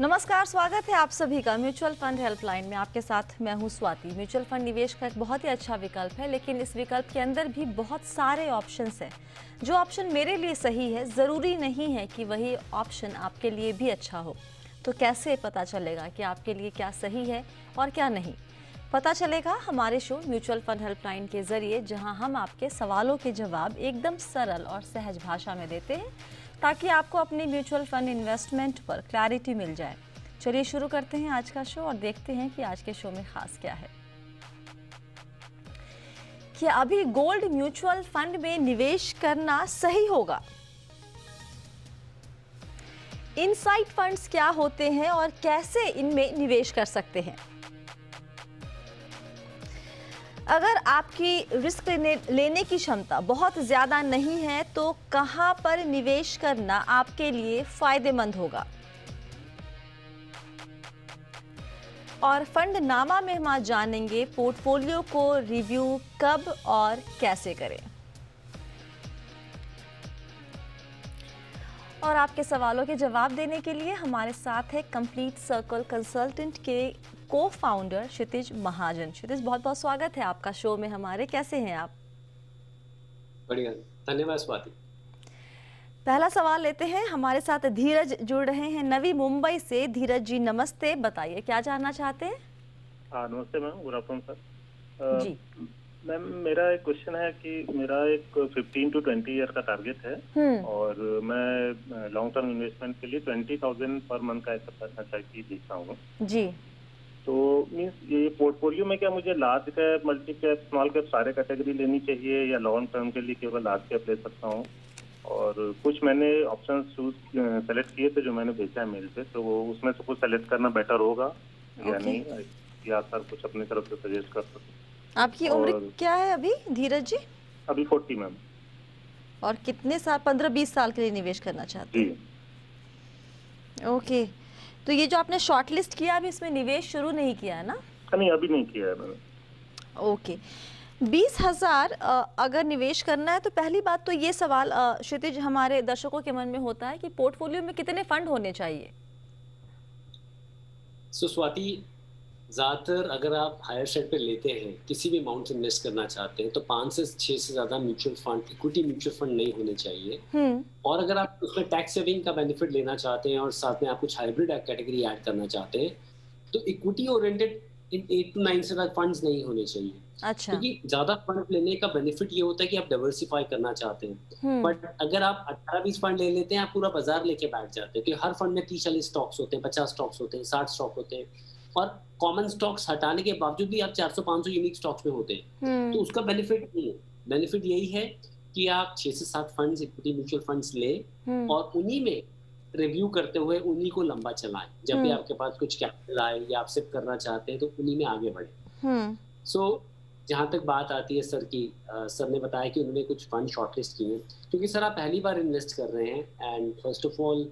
नमस्कार, स्वागत है आप सभी का म्यूचुअल फंड हेल्पलाइन में। आपके साथ मैं हूं स्वाति। म्यूचुअल फंड निवेश का एक बहुत ही अच्छा विकल्प है, लेकिन इस विकल्प के अंदर भी बहुत सारे ऑप्शंस हैं। जो ऑप्शन मेरे लिए सही है, ज़रूरी नहीं है कि वही ऑप्शन आपके लिए भी अच्छा हो। तो कैसे पता चलेगा कि आपके लिए क्या सही है और क्या नहीं? पता चलेगा हमारे शो म्यूचुअल फंड हेल्पलाइन के ज़रिए, जहां हम आपके सवालों के जवाब एकदम सरल और सहज भाषा में देते हैं, ताकि आपको अपनी म्यूचुअल फंड इन्वेस्टमेंट पर क्लैरिटी मिल जाए। चलिए शुरू करते हैं आज का शो और देखते हैं कि आज के शो में खास क्या है। कि अभी गोल्ड म्यूचुअल फंड में निवेश करना सही होगा? इनसाइड फंड्स क्या होते हैं और कैसे इनमें निवेश कर सकते हैं? अगर आपकी रिस्क लेने की क्षमता बहुत ज़्यादा नहीं है, तो कहां पर निवेश करना आपके लिए फायदेमंद होगा? और फंड नामा में हम आज जानेंगे पोर्टफोलियो को रिव्यू कब और कैसे करें। और आपके सवालों के जवाब देने के लिए हमारे साथ है कंप्लीट सर्कल कंसल्टेंट के को फाउंडर क्षितिज महाजन। क्षितिज, बहुत बहुत स्वागत है आपका शो में हमारे। कैसे हैं आप? बढ़िया, धन्यवाद स्वाति। पहला सवाल लेते हैं। हमारे साथ धीरज जुड़ रहे हैं नवी मुंबई से। धीरज जी नमस्ते, बताइए क्या जानना चाहते हैं? नमस्ते मैम, गुड आफ्टरनून सर। जी मैम, मेरा एक क्वेश्चन है कि मेरा एक 15 to 20 ईयर का टारगेट है और मैं लॉन्ग टर्म इन्वेस्टमेंट के लिए 20,000 पर मंथ का ऐसा चाहिए देख रहा हूँ। जी। तो मीन्स ये पोर्टफोलियो में क्या मुझे large cap, multi cap, small cap सारे कैटेगरी लेनी चाहिए या लॉन्ग टर्म के लिए केवल लार्ज कैप ले सकता हूँ? और कुछ मैंने ऑप्शन सेलेक्ट किए थे जो मैंने भेजा है मेल पे, तो वो उसमें से कुछ सेलेक्ट करना बेटर होगा या नहीं, या सर कुछ अपनी तरफ से सजेस्ट कर सकते? आपकी उम्र क्या है अभी धीरज जी? अभी 40 मैम। और कितने साल, 15-20 साल के लिए निवेश करना चाहते हैं? ओके, तो ये जो आपने शॉर्टलिस्ट किया, अभी इसमें निवेश शुरू नहीं किया है ना? नहीं, अभी नहीं किया है मैंने। ओके, 20,000 अगर निवेश करना है, तो पहली बात तो ये सवाल क्षितिज हमारे दर्शकों के मन में होता है कि पोर्टफोलियो में कितने फंड होने चाहिए? स्वाति, ज़्यादातर अगर आप हायर साइड पे लेते हैं, किसी भी अमाउंट से इन्वेस्ट करना चाहते हैं, तो 5 से 6 से ज़्यादा mutual fund, equity mutual fund नहीं होने चाहिए। और अगर आप उसमें टैक्स सेविंग का बेनिफिट लेना चाहते हैं और साथ में आप कुछ हाइब्रिड कैटेगरी ऐड करना चाहते हैं, तो इक्विटी ओरिएंटेड 8 to 9 से ज़्यादा फंड्स नहीं होने चाहिए। अच्छा। क्योंकि ज़्यादा फंड लेने का बेनिफिट ये होता है कि आप डाइवर्सिफाई करना चाहते हैं। बट अगर आप 18-20 फंड ले लेते हैं, आप पूरा बाजार लेके बैठ जाते हैं, क्योंकि हर फंड में 30-40 स्टॉक्स होते हैं, 50 स्टॉक्स होते हैं, 60 स्टॉक होते हैं, और कॉमन स्टॉक्स हटाने के बावजूद भी आप 400-500 यूनिक स्टॉक्स में होते हैं। तो उसका बेनिफिट नहीं है। बेनिफिट यही है कि आप 6 से 7 फंड्स, इक्विटी म्यूचुअल फंड्स लें और उन्हीं में रिव्यू करते हुए उन्हीं को लंबा चलाएं। जब भी आपके पास कुछ कैपिटल आए या आप सिप करना चाहते हैं, तो उन्हीं में आगे बढ़े। सो जहाँ तक बात आती है सर की, सर ने बताया कि उन्होंने कुछ फंड शॉर्टलिस्ट किए, क्योंकि सर आप पहली बार इन्वेस्ट कर रहे हैं। एंड फर्स्ट ऑफ ऑल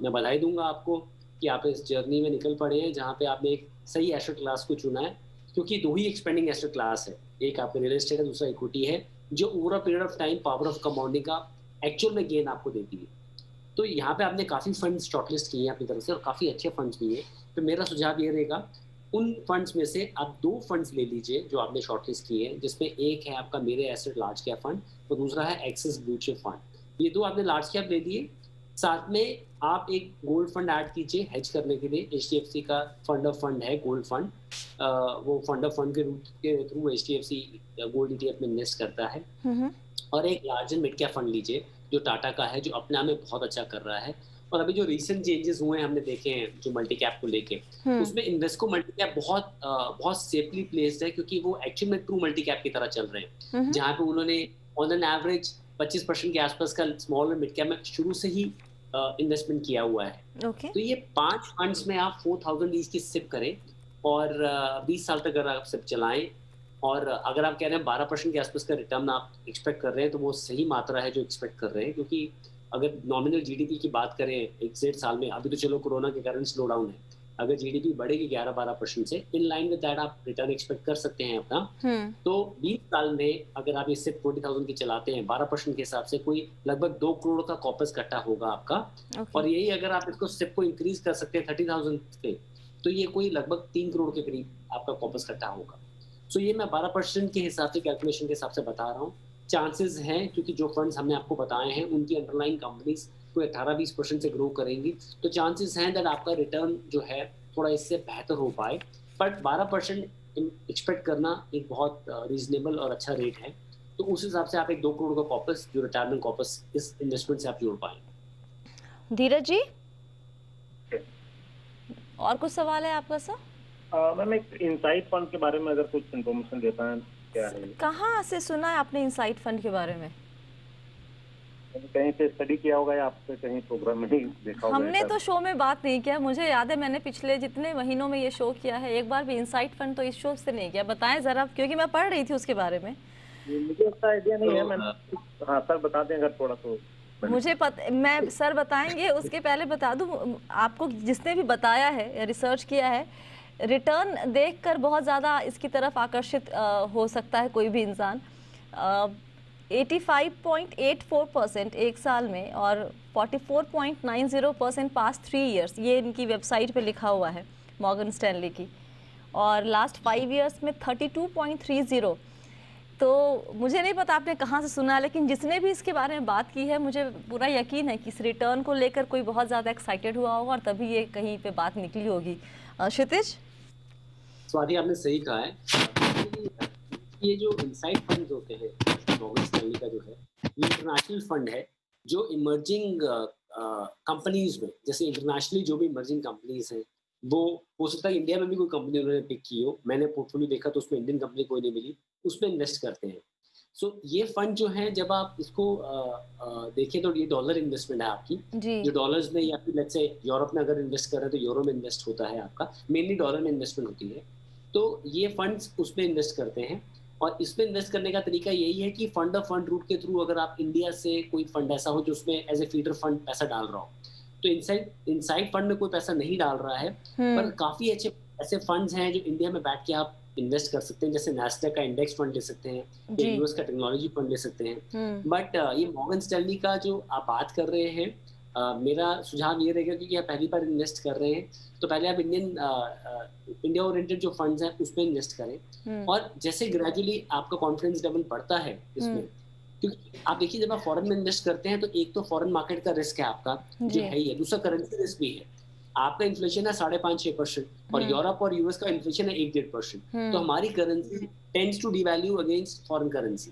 मैं बधाई दूंगा आपको कि आप इस जर्नी में निकल पड़े हैं, जहाँ पे आपने एक सही एसेट क्लास को चुना है, क्योंकि 2 ही एक्सपेंडिंग एसेट क्लास है। एक आपका रियल एस्टेट है, दूसरा इक्विटी है, जो over a period of time power of compounding का एक्चुअल में गेन आपको देती है। तो यहाँ पे आपने काफ़ी फंड्स शॉर्टलिस्ट किए हैं अपनी तरफ से, और काफ़ी अच्छे फंड्स भी हैं। तो मेरा सुझाव ये रहेगा, उन फंड्स में से आप 2 फंड्स ले लीजिए जो आपने शॉर्टलिस्ट किए हैं, जिसमें एक है आपका मेरे एसेट लार्ज कैप फंड और दूसरा है एक्सिस ब्लू चिप फंड। ये 2 आपने लार्ज कैप ले लिए। साथ में आप एक गोल्ड फंड ऐड कीजिए हेज करने के लिए। HDFC का फंड ऑफ फंड है गोल्ड फंड। वो फंड ऑफ फंड के थ्रू HDFC गोल्ड ETF में इन्वेस्ट करता है। और एक large and mid cap fund लीजिए जो टाटा का है, जो अपने आप में बहुत अच्छा कर रहा है। और अभी जो रिसेंट चेंजेस हुए हैं हमने देखे हैं जो मल्टी कैप को लेके, उसमें इन्वेस्को मल्टी कैप बहुत सेफली प्लेस्ड है, क्योंकि वो एक्चुअल में ट्रू मल्टी कैप की तरह चल रहे हैं, जहाँ पे उन्होंने ऑन एन एवरेज 25% के आसपास का स्मॉल और मिड कैप में शुरू से ही इन्वेस्टमेंट किया हुआ है। तो ये 5 फंड्स में आप 4,000 ईच की सिप करें और 20 साल तक अगर आप सिप चलाएं, और अगर आप कह रहे हैं 12% के आसपास का रिटर्न आप एक्सपेक्ट कर रहे हैं, तो वो सही मात्रा है जो एक्सपेक्ट कर रहे हैं। क्योंकि अगर नॉमिनल GDP की बात करें 1 से 1.5 साल में, अभी तो चलो कोरोना के कारण स्लो डाउन है, अगर जीडीपी बढ़ेगी 11-12% से, इन लाइन विद दैट आप रिटर्न एक्सपेक्ट कर सकते हैं अपना। तो 20 साल में अगर आप इससे 40,000 की चलाते हैं 12% के हिसाब से, कोई लगभग 2 करोड़ का कॉर्पस इकट्ठा होगा आपका। और यही अगर आप इसको स्टेप को इंक्रीज कर सकते हैं 30,000 पे, तो ये कोई लगभग 3 करोड़ के करीब आपका कॉर्पस इकट्ठा होगा। सो ये मैं 12% के हिसाब से, कैलकुलेशन के हिसाब से बता रहा हूँ। चांसेस हैं, क्योंकि जो फंड्स हमने आपको बताए हैं उनकी अंडरलाइन कंपनीज कोई 18-20% से ग्रो करेंगी, तो चांसेस हैं दैट आपका रिटर्न जो है थोड़ा इससे बेहतर हो पाए। बट 12% एक्सपेक्ट करना एक बहुत रीजनेबल और अच्छा रेट है। तो उस हिसाब से आप एक 2 करोड़ का कॉर्पस, जो रिटायरमेंट कॉर्पस, इस इन्वेस्टमेंट से आप जोड़ पाएंगे। धीरज जी, और कुछ सवाल है आपका सर? मैम, एक इनसाइट फंड के बारे में अगर कुछ इन्फॉर्मेशन दे पाएं, क्या है? कहाँ से सुना है आपने इनसाइट फंड के बारे में? कहीं पे स्टडी किया होगा या आपने कहीं प्रोग्राम में ही देखा होगा? हमने तो शो में बात नहीं किया। मुझे याद है मैंने पिछले जितने महीनों में ये शो किया है, एक बार भी इनसाइट फंड तो इस शो से नहीं किया। बताएं जरा, क्योंकि मैं पढ़ रही थी उसके बारे में। मुझे उसका आइडिया नहीं है। मैं हाँ सर, बता दें अगर थोड़ा तो। मुझे मैं सर बताएंगे, उसके पहले बता दूं आपको, जिसने भी बताया है या रिसर्च किया है, रिटर्न देखकर बहुत ज़्यादा इसकी तरफ आकर्षित हो सकता है कोई भी इंसान। 85.84% एक साल में और 44.90% पास्ट 3 ईयर्स, ये इनकी वेबसाइट पे लिखा हुआ है मॉर्गन स्टैनली की। और लास्ट 5 ईयर्स में 32.30। तो मुझे नहीं पता आपने कहाँ से सुना, लेकिन जिसने भी इसके बारे में बात की है मुझे पूरा यकीन है कि इस रिटर्न को लेकर कोई बहुत ज़्यादा एक्साइटेड हुआ होगा और तभी ये कहीं पे बात निकली होगी। क्षितिज? स्वाति, आपने सही कहा है। ये जो इनसाइड फंड होते हैं मॉर्गन स्टैनली का जो है, ये इंटरनेशनल फंड है जो इमर्जिंग कंपनीज में, जैसे इंटरनेशनली जो भी इमर्जिंग कंपनीज हैं, वो हो सकता है इंडिया में भी कोई कंपनी उन्होंने पिक की हो, मैंने पोर्टफोलियो देखा तो उसमें इंडियन कंपनी कोई नहीं मिली, उसमें इन्वेस्ट करते हैं। सो ये फंड जो है, जब आप इसको देखें तो ये डॉलर इन्वेस्टमेंट है आपकी, जो डॉलर्स में, या फिर लेट्स से यूरोप में अगर इन्वेस्ट कर रहे हैं तो यूरो में इन्वेस्ट होता है आपका, मेनली डॉलर में इन्वेस्टमेंट होती है। तो ये फंड्स उसमें इन्वेस्ट करते हैं, और इसमें इन्वेस्ट करने का तरीका यही है कि फंड ऑफ फंड रूट के थ्रू, अगर आप इंडिया से कोई फंड ऐसा हो जो उसमें एज ए फीडर फंड पैसा डाल रहा हो, तो इनसाइड फंड में कोई पैसा नहीं डाल रहा है, पर काफी अच्छे ऐसे फंड्स हैं जो इंडिया में बैठ के आप इन्वेस्ट कर सकते हैं। जैसे नैस्डैक का इंडेक्स फंड ले सकते हैं, या यूएस का टेक्नोलॉजी फंड ले सकते हैं। बट ये मॉर्गन स्टैनली का जो आप बात कर रहे हैं, मेरा सुझाव ये रहेगा कि आप पहली बार इन्वेस्ट कर रहे हैं तो पहले आप इंडिया ओरिएंटेड जो फंड्स हैं उसमें इन्वेस्ट करें, और जैसे ग्रेजुअली आपका कॉन्फिडेंस लेवल बढ़ता है इसमें, क्योंकि आप देखिए जब आप फॉरेन में इन्वेस्ट करते हैं तो एक तो फॉरेन मार्केट का रिस्क है आपका जो है ही है, दूसरा करेंसी रिस्क भी है। आपका इन्फ्लेशन है 5.5-6% और यूरोप और यूएस का इन्फ्लेशन है 1-1.5%। तो हमारी currency tends to devalue against foreign currency,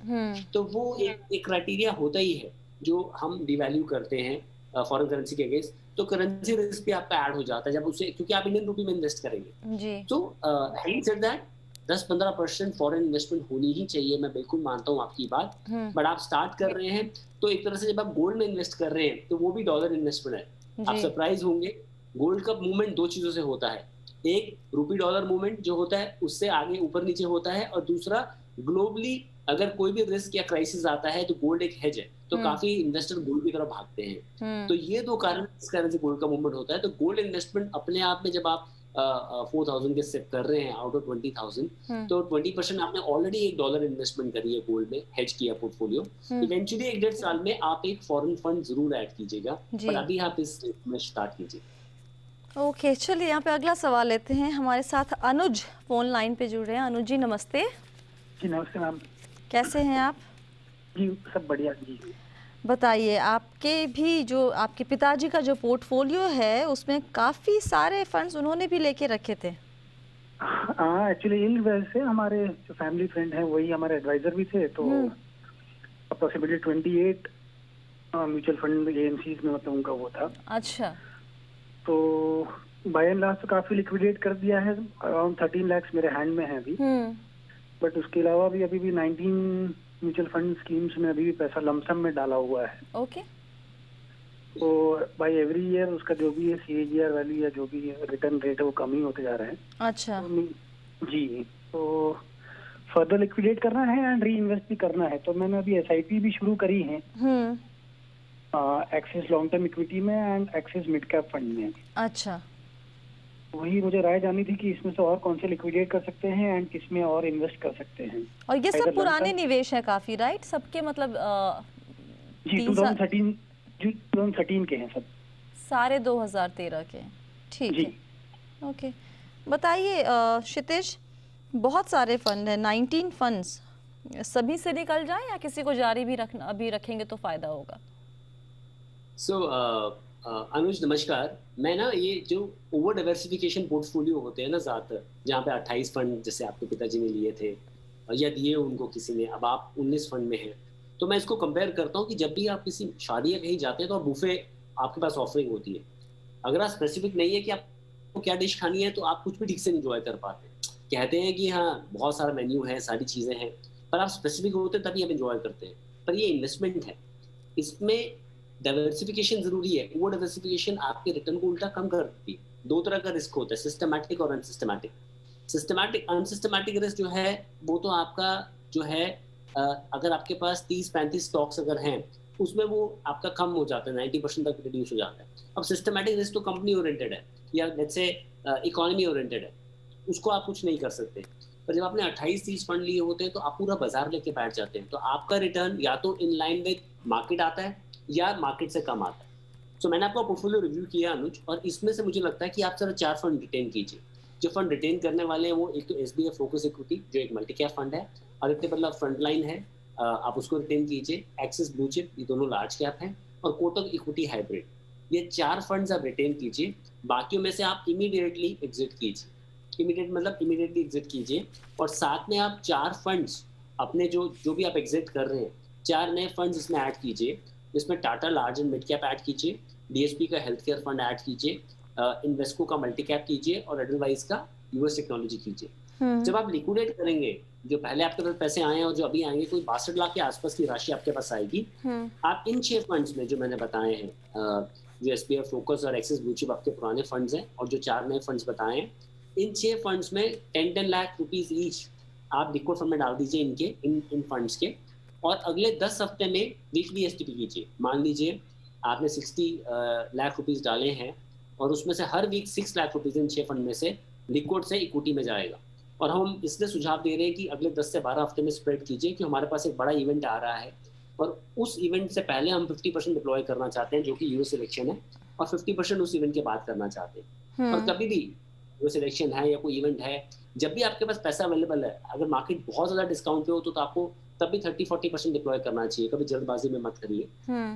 तो वो एक क्राइटेरिया होता ही है जो हम डिवैल्यू करते हैं फॉरेन करेंसी के अगेंस्ट। तो करेंसी रिस्क भी आपका ऐड हो जाता है जब उसे, क्योंकि आप इंडियन रूपी में इन्वेस्ट करेंगे। तो having said that 10-15% foreign investment होनी ही चाहिए, मैं बिल्कुल मानता हूँ आपकी बात। बट आप स्टार्ट कर रहे हैं तो एक तरह से जब आप गोल्ड में इन्वेस्ट कर रहे हैं तो वो भी डॉलर इन्वेस्टमेंट है। आप सरप्राइज होंगे, गोल्ड का मूवमेंट 2 चीजों से होता है, एक रूपी डॉलर मूवमेंट जो होता है उससे आगे ऊपर नीचे होता है, और दूसरा ग्लोबली अगर कोई भी रिस्क या क्राइसिस आता है तो गोल्ड एक हेज है, तो काफी इन्वेस्टर गोल्ड की तरफ भागते हैं। तो ये 2 कारण इस कारण से गोल्ड का मूवमेंट होता है। तो गोल्ड इन्वेस्टमेंट अपने आप में जब आप 4,000 के सेट कर रहे हैं आउट ऑफ 20,000, तो 20% आपने ऑलरेडी एक डॉलर इन्वेस्टमेंट करी है गोल्ड में, हेज किया पोर्टफोलियो। इवेंचुअली 1-1.5 साल में आप एक फॉरेन फंड जरूर ऐड कीजिएगा, पर अभी आप इस में स्टार्ट कीजिए। ओके, चलिए यहाँ पे अगला सवाल लेते हैं। हमारे साथ अनुज फोन लाइन पे जुड़ रहे हैं। अनुज जी नमस्ते। जी नमस्ते मैम, कैसे हैं आप? जी सब बढ़िया जी। बताइए, आपके भी जो आपके पिताजी का जो पोर्टफोलियो है उसमें काफ़ी सारे फंड्स उन्होंने भी लेके रखे थे। हाँ, एक्चुअली इन वजह से हमारे जो फैमिली फ्रेंड हैं वही हमारे एडवाइजर भी थे, तो अप्रोक्सीमेटली 28 म्यूचुअल फंड एएमसीज में मतलब उनका वो था। अच्छा। तो बाय एंड लार्ज तो काफ़ी लिक्विडेट कर दिया है, अराउंड 13 लाख मेरे हैंड में है अभी। बट उसके अलावा भी अभी भी 19 म्यूचुअल फंड स्कीम्स में अभी भी पैसा लमसम में डाला हुआ है। ओके। तो बाय एवरी ईयर उसका जो भी है CAGR वैल्यू या जो भी रिटर्न रेट है वो कम ही होते जा रहे हैं। अच्छा। तो जी, तो फर्दर लिक्विडेट करना है एंड री इन्वेस्ट भी करना है, तो मैंने अभी SIP भी शुरू करी है एक्सिस लॉन्ग टर्म इक्विटी में and axis mid cap fund में। अच्छा। वही मुझे राय जाननी थी कि इसमें से और कौन से लिक्विडेट कर सकते हैं एंड किस में और इन्वेस्ट कर सकते हैं। और ये सब Either पुराने lump निवेश हैं काफी, राइट? सबके मतलब जी 2013 के हैं सब। सारे 2013 के। ठीक जी। है, ओके। बताइए क्षितिज, बहुत सारे फंड हैं, 19 फंड्स, सभी से निकल जाएं या किसी को जारी भी रखना, अभी रखेंगे तो फायदा होगा? सो अनुज नमस्कार। मैं ना ये जो ओवर डाइवर्सिफिकेशन पोर्टफोलियो होते हैं ना ज़्यादातर, जहाँ पे 28 फंड जैसे आपके पिताजी ने लिए थे या दिए उनको किसी ने, अब आप 19 फंड में हैं, तो मैं इसको कंपेयर करता हूँ कि जब भी आप किसी शादी या कहीं जाते हैं तो बुफे आपके पास ऑफरिंग होती है। अगर आप स्पेसिफिक नहीं है कि आपको क्या डिश खानी है तो आप कुछ भी ठीक से एंजॉय कर पाते हैं। कहते हैं कि हाँ बहुत सारा मेन्यू है, सारी चीज़ें हैं, पर आप स्पेसिफिक होते हैं तभी आप एंजॉय करते हैं। पर ये इन्वेस्टमेंट है, इसमें डाइवर्सिफिकेशन जरूरी है। ओवर डाइवर्सिफिकेशन आपके रिटर्न को उल्टा कम कर देती है। दो तरह का रिस्क होता है, सिस्टमैटिक और अनसिस्टमैटिक। अनसिस्टमैटिक रिस्क जो है वो तो आपका जो है अगर आपके पास 30-35 स्टॉक्स अगर हैं उसमें वो आपका कम हो जाता है, 90% तक रिड्यूस हो जाता है। अब सिस्टमैटिक रिस्क तो कंपनी ओरिएंटेड है या लेट्स से इकोनॉमी ओरिएंटेड है, उसको आप कुछ नहीं कर सकते। पर जब आपने 28-30 फंड लिए होते हैं तो आप पूरा बाजार लेके बैठ जाते हैं, तो आपका रिटर्न या तो इन लाइन विद मार्केट आता है या मार्केट से कम आता है। सो मैंने आपका पोर्टफोलियो रिव्यू किया अनुज, और इसमें से मुझे लगता है कि आप सिर्फ 4 फंड रिटेन कीजिए। जो फंड रिटेन करने वाले हैं वो एक तो SBI फोकस इक्विटी जो एक मल्टी कैप फंड है, आदित्य बिरला फ्रंटलाइन है, आप उसको रिटेन कीजिए। एक्सिस ब्लू चिप, ये दोनों लार्ज कैप हैं, और कोटक इक्विटी हाइब्रिड, ये 4 फंड्स आप रिटेन कीजिए। बाकियों में से आप इमीडिएटली एग्जिट कीजिए। इमीडिएट मतलब इमीडिएटली एग्जिट कीजिए, और साथ में आप 4 फंड्स अपने जो भी आप एग्जिट कर रहे हैं 4 नए फंड्स इसमें ऐड कीजिए। इसमें Tata large and mid cap add कीजिए, DSP का हेल्थ केयर फंड ऐड कीजिए, इन्वेस्को का मल्टी कैप कीजिए, और एडलवाइज का यूएस टेक्नोलॉजी कीजिए। जब आप लिक्विडेट करेंगे, जो पहले आपके पास पैसे आए हैं और जो अभी आएंगे, कोई 62 लाख के आसपास की राशि आपके पास आएगी। आप इन 6 फंड्स में जो मैंने बताए हैं, जो SBI फोकस और एक्सिस ब्लू चिप आपके पुराने फंड्स हैं, और जो 4 नए फंड्स बताए हैं, इन 6 फंड्स में 10-10 लाख रुपीज ईच आप लिक्विड फंड में डाल दीजिए इनके इन फंड्स के, और अगले 10 हफ्ते में वीकली STP कीजिए। मान लीजिए आपने 60 लाख रुपीज डाले हैं, और उसमें से हर वीक 6 लाख रुपीज इन 6 फंड में से लिक्विड से इक्विटी में जाएगा। और हम इसलिए सुझाव दे रहे हैं कि अगले 10 से 12 हफ्ते में स्प्रेड कीजिए, कि हमारे पास एक बड़ा इवेंट आ रहा है, और उस इवेंट से पहले हम 50% डिप्लॉय करना चाहते हैं, जो कि यूएस इलेक्शन है, और 50% उस इवेंट के बाद करना चाहते हैं। और कभी भी यूएस इलेक्शन है या कोई इवेंट है, जब भी आपके पास पैसा अवेलेबल है, अगर मार्केट बहुत ज्यादा डिस्काउंट पे हो तो आपको तब भी 30-40% डिप्लॉय करना चाहिए। कभी जल्दबाजी में मत करिए।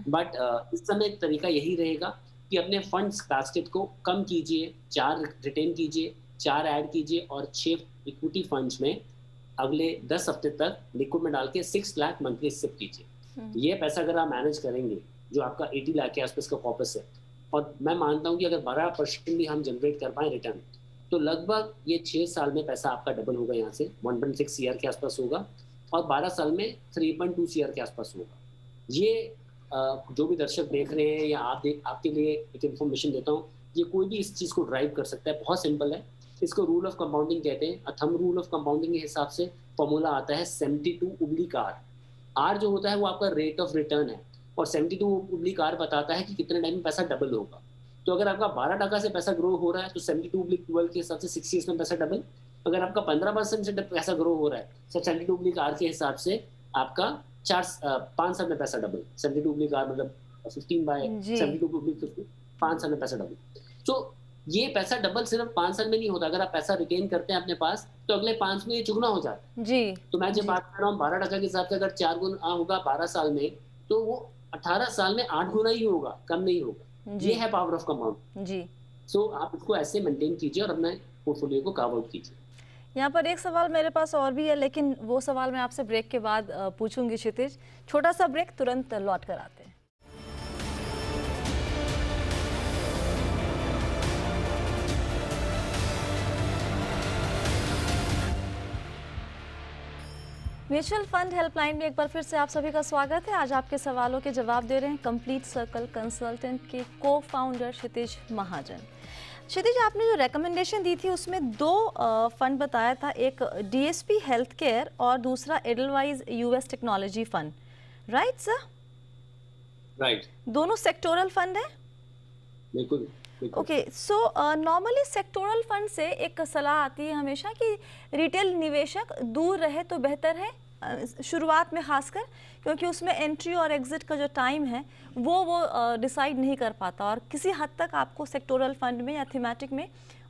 बट इस समय तरीका यही रहेगा कि अपने फंड्स बास्केट को कम कीजिए, 4 रिटेन कीजिए, 4 ऐड कीजिए, और 6 इक्विटी फंड्स में अगले 10 हफ्ते तक लिक्विड में डाल के 6 लाख मंथली सिप कीजिए। ये पैसा अगर आप मैनेज करेंगे, जो आपका 80 लाख के आसपास का कॉर्पस है, और मैं मानता हूँ कि अगर 12% भी हम जनरेट कर पाए रिटर्न, तो लगभग ये 6 साल में पैसा आपका डबल होगा। यहाँ से 1.6 CR के आसपास होगा, और 12 साल में 3.2 CR के आसपास होगा। ये जो भी दर्शक देख रहे हैं या आपके लिए एक इन्फॉर्मेशन देता हूँ, ये कोई भी इस चीज़ को ड्राइव कर सकता है। बहुत सिंपल है, इसको रूल ऑफ कंपाउंडिंग कहते हैं। थंब रूल ऑफ कंपाउंडिंग के हिसाब से फॉर्मूला आता है 72/R। R जो होता है वो आपका रेट ऑफ रिटर्न है, और 72/R बताता है कि कितने टाइम में पैसा डबल होगा। तो अगर आपका 12% से पैसा ग्रो हो रहा है तो 72/12 के हिसाब से 6 ईयर्स में पैसा डबल। अगर आपका 15% से पैसा ग्रो हो रहा है तो 72/R के हिसाब से आपका 5 साल में पैसा डबल। 72/R मतलब 15/72/50, 5 साल में पैसा डबल। तो ये पैसा डबल सिर्फ 5 साल में नहीं होता। अगर आप पैसा रिटेन करते हैं अपने पास तो अगले 5 में ये चुगना हो जाता है। जी। तो मैं जब बात कर रहा हूँ 12% के हिसाब से, अगर 4 गुना होगा 12 साल में, तो वो 18 साल में 8 गुना ही होगा, कम नहीं होगा। ये है पावर ऑफ कंपाउंड। जी। सो आप इसको ऐसे मेंटेन कीजिए और अपने पोर्टफोलियो को कवर आउट कीजिए। यहाँ पर एक सवाल मेरे पास और भी है, लेकिन वो सवाल मैं आपसे ब्रेक के बाद पूछूंगी क्षितिज। छोटा सा ब्रेक, तुरंत लौट कर आते हैं। म्यूचुअल फंड हेल्पलाइन में एक बार फिर से आप सभी का स्वागत है। आज आपके सवालों के जवाब दे रहे हैं कंप्लीट सर्कल कंसल्टेंट के को-फाउंडर क्षितिज महाजन। क्षितिज, आपने जो रेकमेंडेशन दी थी उसमें 2 फंड बताया था, एक DSP हेल्थ केयर और दूसरा Edelweiss US technology fund, right sir? Right. दोनों सेक्टोरल फंड है? बिल्कुल। Okay, so normally sectoral fund से एक सलाह आती है हमेशा कि रिटेल निवेशक दूर रहे तो बेहतर है, शुरुआत में खासकर, क्योंकि उसमें एंट्री और एग्जिट का जो टाइम है वो डिसाइड नहीं कर पाता, और किसी हद तक आपको सेक्टोरल फंड में या थीमेटिक में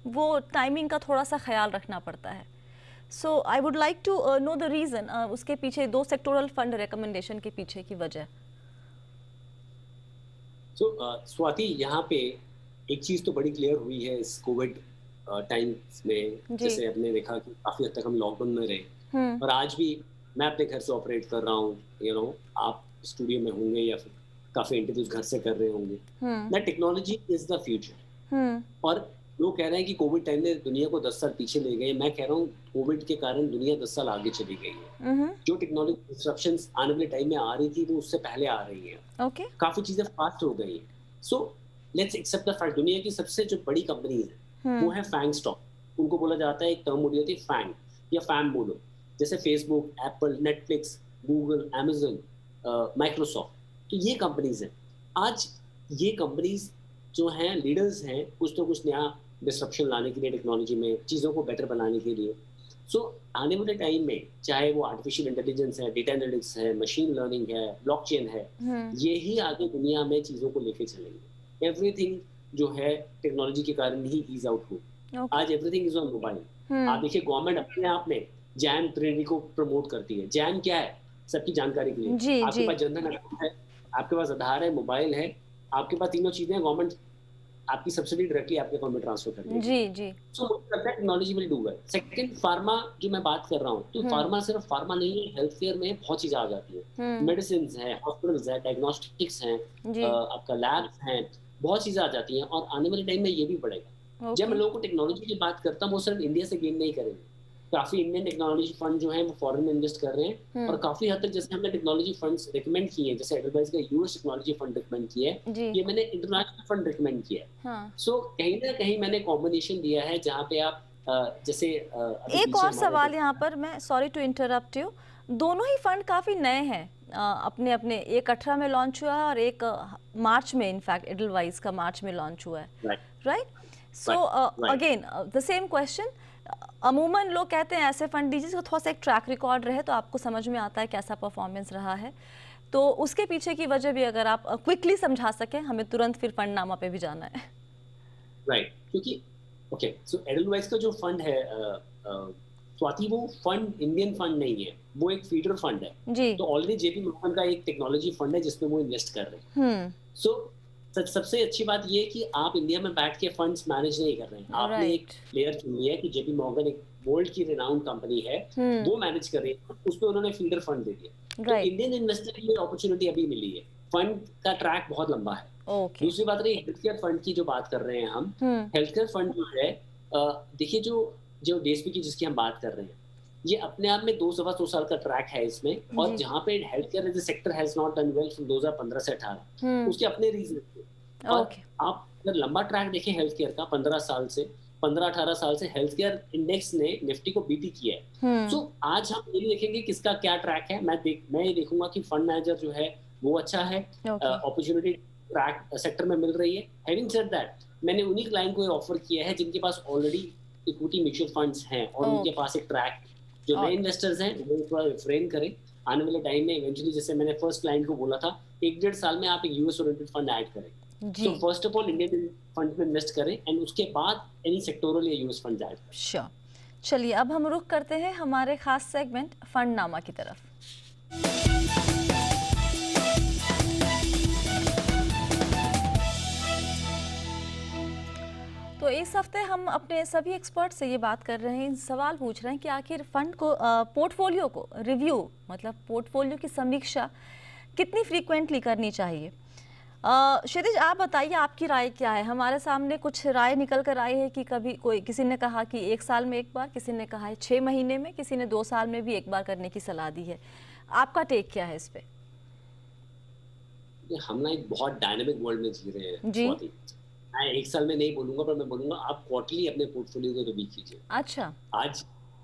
वो टाइमिंग का थोड़ा सा ख्याल रखना पड़ता है। So I would like to know the reason, उसके पीछे दो सेक्टोरल फंड रिकमेंडेशन के पीछे की वजह। स्वाति, यहाँ पे एक चीज तो बड़ी क्लियर हुई है इस कोविड टाइम्स में, जैसे हमने देखा कि काफी हद तक हम लॉकडाउन में रहे, और आज भी मैं अपने घर से ऑपरेट कर रहा हूँ, आप स्टूडियो में होंगे या फिर काफी इंटरव्यूज घर से कर रहे होंगे। That technology is the future. और लोग कह रहे हैं कि कोविड टाइम ने दुनिया को 10 साल पीछे ले गए, मैं कह रहा हूँ कोविड के कारण दुनिया 10 साल आगे चली गई है। जो टेक्नोलॉजी डिस्ट्रप्शंस आने वाले टाइम में आ रही थी वो उससे पहले आ रही है। काफी चीजें फास्ट हो गई हैं। So let's accept the fact, दुनिया की सबसे जो बड़ी कंपनीज है वो है फैंग स्टॉक। उनको बोला जाता है, एक टर्म होती है फैंग या फैम बोलो, जैसे Facebook, Apple, Netflix, Google, Amazon, Microsoft. तो ये कंपनीज हैं। आज ये कंपनीज जो हैं लीडर्स हैं कुछ तो कुछ नया डिस्ट्रप्शन लाने के लिए टेक्नोलॉजी में, चीज़ों को बेटर बनाने के लिए। सो आने वाले टाइम में चाहे वो आर्टिफिशियल इंटेलिजेंस है, डेटा एनालिटिक्स है, मशीन लर्निंग है, ब्लॉकचेन है, ये ही आगे दुनिया में चीज़ों को लेके चलेंगे। एवरीथिंग जो है टेक्नोलॉजी के कारण ही ईज आउट हो। आज एवरीथिंग इज ऑन मोबाइल। आप देखिए गवर्नमेंट अपने आप में जैम ट्रेनिंग को प्रमोट करती है। जैम क्या है, सबकी जानकारी के लिए, आपके पास जनधन अकाउंट है, आपके पास आधार है, मोबाइल है, आपके पास तीनों चीजें, गवर्नमेंट आपकी सब्सिडी डायरेक्टली आपके अकाउंट में ट्रांसफर कर देगी। जी। सो मुझे लगता है technology will do well. Second, pharma जो मैं बात कर रहा हूँ, तो फार्मा सिर्फ फार्मा नहीं है, हेल्थ केयर में बहुत चीजें आ जाती है। मेडिसिन है, हॉस्पिटल्स है, डायग्नोस्टिक्स हैं, आपका लैब्स हैं, बहुत चीजें आ जाती हैं, और आने वाले टाइम में ये भी बढ़ेगा। जब मैं लोगों को टेक्नोलॉजी की बात करता हूँ, वो सिर्फ इंडिया से गेन नहीं करेंगे। काफी इंडियन टेक्नोलॉजी फंड जो है वो फॉरेन में इन्वेस्ट कर रहे हैं, और काफी हद तक जैसे हमने टेक्नोलॉजी फंड्स रिकमेंड किए हैं, जैसे एडवाइस का यूएस टेक्नोलॉजी फंड रिकमेंड किया है, ये मैंने इंटरनेशनल फंड रिकमेंड किया है। सो कहीं ना कहीं मैंने कॉम्बिनेशन दिया है जहाँ पे आप जैसे एक और सवाल यहाँ पर, मैं सॉरी टू इंटरप्ट यू, दोनों ही फंड काफी नए हैं, अपने अपने, एक 18 में लॉन्च हुआ है और एक मार्च में, इनफैक्ट एडलवाइस का मार्च में लॉन्च हुआ है, right? So again the same question, अमूमन लोग कहते हैं ऐसे फंड दीजिए जिसका थोड़ा सा एक ट्रैक रिकॉर्ड रहे तो आपको समझ में आता है कैसा परफॉर्मेंस रहा है, तो उसके पीछे की वजह भी अगर आप क्विकली समझा सकें, हमें तुरंत फिर फंड नामा पे भी जाना है। राइट, क्योंकि ओके, सो एडलवाइस का जो फंड है स्वाति, वो फंड इंडियन फंड नहीं है, वो एक फीडर फंड है जी। तो ऑलरेडी जेपी मॉर्गन का एक टेक्नोलॉजी फंड है जिसमें वो इन्वेस्ट कर रहे हैं। सो सबसे अच्छी बात ये है कि आप इंडिया में बैठ के फंड्स मैनेज नहीं कर रहे हैं, आपने एक प्लेयर चुन लिया है कि जेपी मॉर्गन एक वर्ल्ड की रिनाउंड कंपनी है, वो मैनेज कर रही है, उसमें उन्होंने फीडर फंड दे दिया। तो इंडियन इन्वेस्टर के लिए अपॉर्चुनिटी अभी मिली है। फंड का ट्रैक बहुत लंबा है। दूसरी बात रही हेल्थ केयर फंड की, जो बात कर रहे हैं हम, हेल्थ केयर फंड जो है, देखिए जो डीएसपी की जिसकी हम बात कर रहे हैं, ये अपने आप में 2 साल का ट्रैक है इसमें, और जहाँ पे health care as a sector has not done well from 2015 से 18, उसके अपने रीजन थे। और आप अगर लंबा ट्रैक देखें हेल्थ केयर का, 15-18 साल से हेल्थ केयर इंडेक्स ने निफ्टी को बीटी किया है। सो आज हम ये देखेंगे किसका क्या ट्रैक है। मैं ये देखूंगा कि फंड मैनेजर जो है वो अच्छा है, अपॉर्चुनिटी ट्रैक सेक्टर में मिल रही है। हैविंग सेड दैट, मैंने उन्हीं क्लाइंट को ऑफर किया है जिनके पास ऑलरेडी इक्विटी म्यूचुअल फंड्स हैं और उनके पास एक ट्रैक, जो नए इन्वेस्टर्स हैं वो थोड़ा रिफ्रेन करें। आने वाले टाइम में इवेंचुअली, जैसे मैंने फर्स्ट क्लाइंट को बोला था, 1-1.5 साल में आप एक यूएस ओरिएंटेड फंड ऐड करें। So first of all Indian fund में इन्वेस्ट करें, एंड उसके बाद एनी सेक्टोरल या यूएस फंड ऐड करें। श्योर। चलिए अब हम रुख करते हैं हमारे खास सेगमेंट फंड नामा की तरफ। तो इस हफ्ते हम अपने सभी एक्सपर्ट से ये बात कर रहे हैं, सवाल पूछ रहे हैं कि आखिर फंड को, पोर्टफोलियो को रिव्यू, मतलब पोर्टफोलियो की समीक्षा कितनी फ्रीक्वेंटली करनी चाहिए। क्षितिज, आप बताइए आपकी राय क्या है। हमारे सामने कुछ राय निकल कर आई है कि किसी ने कहा कि 1 साल में एक बार, किसी ने कहा है 6 महीने में, किसी ने 2 साल में भी एक बार करने की सलाह दी है। आपका टेक क्या है इस पे? हम ना एक बहुत डायनामिक वर्ल्ड में जी रहे हैं जी। मैं 1 साल में नहीं बोलूंगा, पर मैं बोलूंगा आप क्वार्टरली अपने पोर्टफोलियो को रिव्यू कीजिए। अच्छा।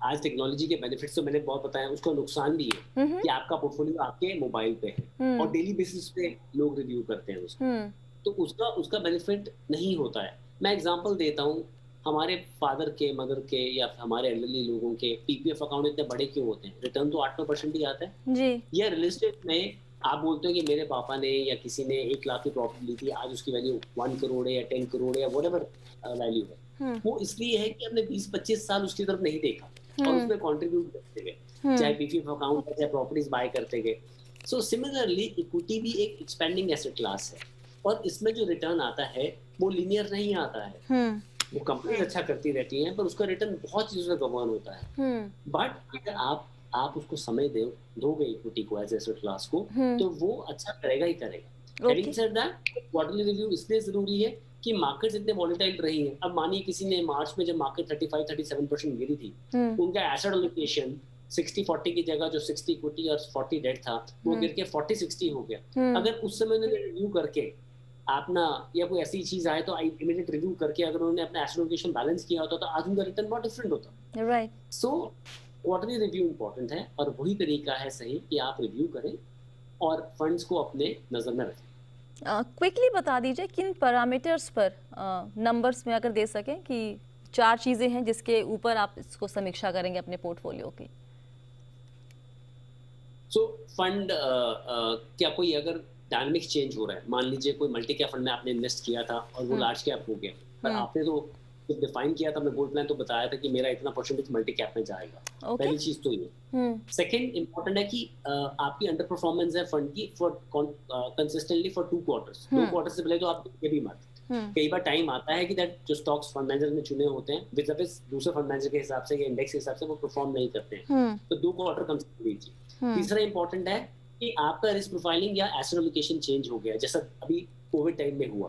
आज टेक्नोलॉजी के बेनिफिट्स तो मैंने बहुत बताया, उसका नुकसान भी है कि आपका पोर्टफोलियो आपके मोबाइल पे है और डेली बेसिस पे लोग रिव्यू करते हैं उसको, तो उसका बेनिफिट नहीं होता है। मैं एग्जांपल देता हूँ, हमारे फादर के, मदर के या हमारे एल्डरली लोगों के पीपीएफ अकाउंट इतने बड़े क्यों होते हैं? रिटर्न तो 8-9% ही आता है। जी। या रियल एस्टेट में आप बोलते हो कि मेरे पापा ने या किसी ने 1 लाख की प्रॉपर्टी ली थी, आज उसकी वैल्यू 1 करोड़ है या 10 करोड़ है या व्हाटएवर वैल्यू है। वो इसलिए है कि हमने 20-25 साल उसकी तरफ नहीं देखा और उसमें कंट्रीब्यूट करते गए, चाहे पीपीएफ अकाउंट चाहे प्रॉपर्टीज बाय करते गए। सो सिमिलरली इक्विटी भी एक एक्सपेंडिंग एसेट क्लास है और इसमें जो रिटर्न आता है वो लीनियर नहीं आता है। वो कंपनी अच्छा करती रहती हैं पर उसका रिटर्न बहुत चीजों से गवर्न होता है। बट अगर आप उसको समय दोगे इक्विटी को एज एसेट क्लास को, तो वो अच्छा करेगा ही करेगा। Having said that, quarterly review इसलिए जरूरी है कि मार्केट्स इतने वॉलेटाइल रही हैं। अब मानिए किसी ने मार्च में जब मार्केट 35-37% गिरी थी, उनका एसेट एलोकेशन 60-40 की जगह जो 60 इक्विटी और 40 डेट था, वो गिर के 40-60 हो गया। अगर उस समय उन्होंने रिव्यू करके अपना या कोई ऐसी चीज आए तो इमीडिएट रिव्यू करके अगर उन्होंने अपना एसेट एलोकेशन बैलेंस किया होता तो आज उनका रिटर्न बहुत डिफरेंट होता। राइट। सो क्वार्टरली रिव्यू इंपॉर्टेंट है और वही तरीका है सही कि आप रिव्यू करें और फंड्स को अपने नजर में रखें। क्विकली बता दीजिए किन पैरामीटर्स पर नंबर्स में अगर दे सकें कि 4 चीज़ें हैं जिसके ऊपर आप इसको समीक्षा करेंगे अपने पोर्टफोलियो की। सो फंड क्या कोई अगर डायनामिक्स चेंज हो रहा है, मान लीजिए कोई मल्टी कैप फंड में आपने इन्वेस्ट किया था और वो लार्ज कैप हो गया, पर आपने तो जब डिफाइन किया था, अपना गोल प्लान तो बताया था कि मेरा इतना परसेंटेज मल्टी कैप में जाएगा। पहली चीज तो ये। सेकंड इंपॉर्टेंट है कि आपकी अंडर परफॉर्मेंस है फंड की for consistently for 2 quarters. 2 quarter से पहले तो आप देखिए भी मत। कई बार टाइम आता है कि दैट जो स्टॉक्स फंड मैनेजर ने चुने होते हैं विद दूसरे फंड मैनेजर के हिसाब से या इंडेक्स के हिसाब से वो परफॉर्म नहीं करते हैं, तो 2 क्वार्टर कंसिडर कीजिए। तीसरा इंपॉर्टेंट है कि आपका रिस्क प्रोफाइलिंग या एसेट एलोकेशन चेंज हो गया, जैसा अभी कोविड टाइम में हुआ,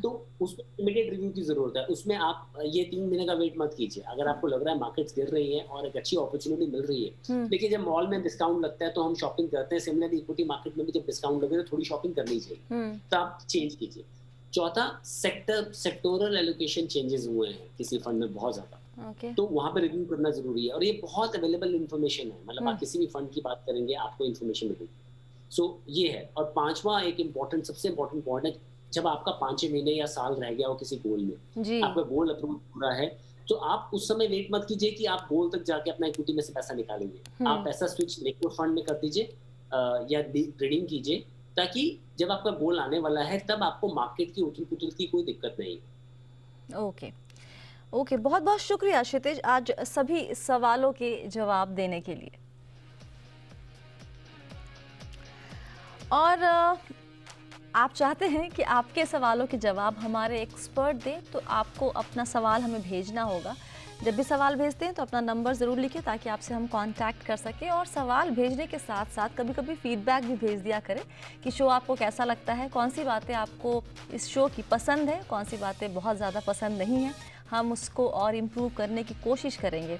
तो उसमें इमीडिएट रिव्यू की जरूरत है। उसमें आप ये 3 महीने का वेट मत कीजिए। अगर आपको लग रहा है मार्केट्स गिर रही है और एक अच्छी अपॉर्चुनिटी मिल रही है, देखिए जब मॉल में डिस्काउंट लगता है तो हम शॉपिंग करते हैं, सिमिलरली इक्विटी मार्केट में भी जब डिस्काउंट लगे तो थोड़ी शॉपिंग करनी चाहिए, तो आप चेंज कीजिए। चौथा, सेक्टोरल एलोकेशन चेंजेस हुए हैं किसी फंड में बहुत ज्यादा, तो वहां पे रिव्यू करना जरूरी है और ये बहुत अवेलेबल इन्फॉर्मेशन है। मतलब आप किसी भी फंड की बात करेंगे आपको इन्फॉर्मेशन मिलेगी। सो ये है। और पांचवा एक इम्पोर्टेंट, सबसे इम्पोर्टेंट पॉइंट है, जब आपका 5 महीने या साल रह गया हो किसी गोल में, आपका गोल अप्रूव हो रहा है, तो आप उस समय वेट मत कीजिए कि आप गोल तक जाके अपना इक्विटी में से पैसा निकालेंगे। आप पैसा स्विच लिक्विड फंड में कर दीजिए या ट्रेडिंग कीजिए, ताकि जब आपका गोल आने वाला है तब आपको मार्केट की उथल पुथल की कोई दिक्कत नहीं। ओके, बहुत बहुत शुक्रिया क्षितिज आज सभी सवालों के जवाब देने के लिए। और आप चाहते हैं कि आपके सवालों के जवाब हमारे एक्सपर्ट दें, तो आपको अपना सवाल हमें भेजना होगा। जब भी सवाल भेजते हैं तो अपना नंबर ज़रूर लिखें ताकि आपसे हम कांटेक्ट कर सकें, और सवाल भेजने के साथ साथ कभी कभी फीडबैक भी भेज दिया करें कि शो आपको कैसा लगता है, कौन सी बातें आपको इस शो की पसंद है, कौन सी बातें बहुत ज़्यादा पसंद नहीं हैं। हम उसको और इम्प्रूव करने की कोशिश करेंगे।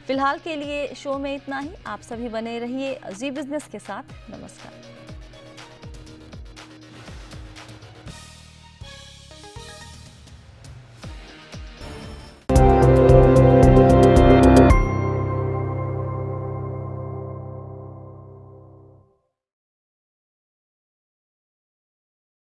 फ़िलहाल के लिए शो में इतना ही। आप सभी बने रहिए जी बिज़नेस के साथ। नमस्कार।